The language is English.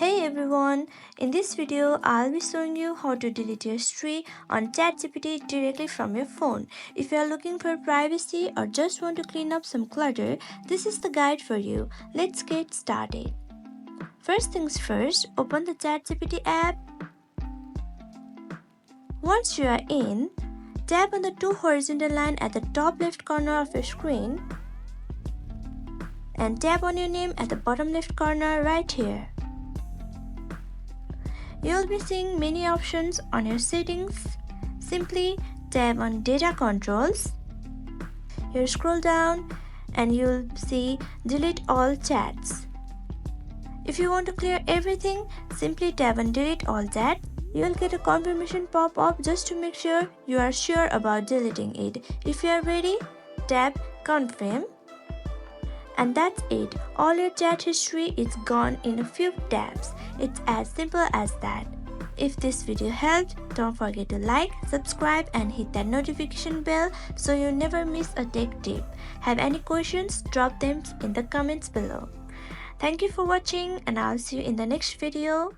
Hey everyone, in this video I'll be showing you how to delete your history on ChatGPT directly from your phone. If you are looking for privacy or just want to clean up some clutter, this is the guide for you. Let's get started. First things first, open the ChatGPT app. Once you are in, tap on the two horizontal lines at the top left corner of your screen and tap on your name at the bottom left corner right here. You'll be seeing many options on your settings. Simply tap on Data Controls. Here scroll down and you'll see Delete All Chats. If you want to clear everything, simply tap on Delete All Chat. You'll get a confirmation pop-up just to make sure you are sure about deleting it. If you are ready, tap Confirm. And that's it. All your chat history is gone in a few taps. It's as simple as that. If this video helped, don't forget to like, subscribe and hit that notification bell so you never miss a tech tip. Have any questions? Drop them in the comments below. Thank you for watching and I'll see you in the next video.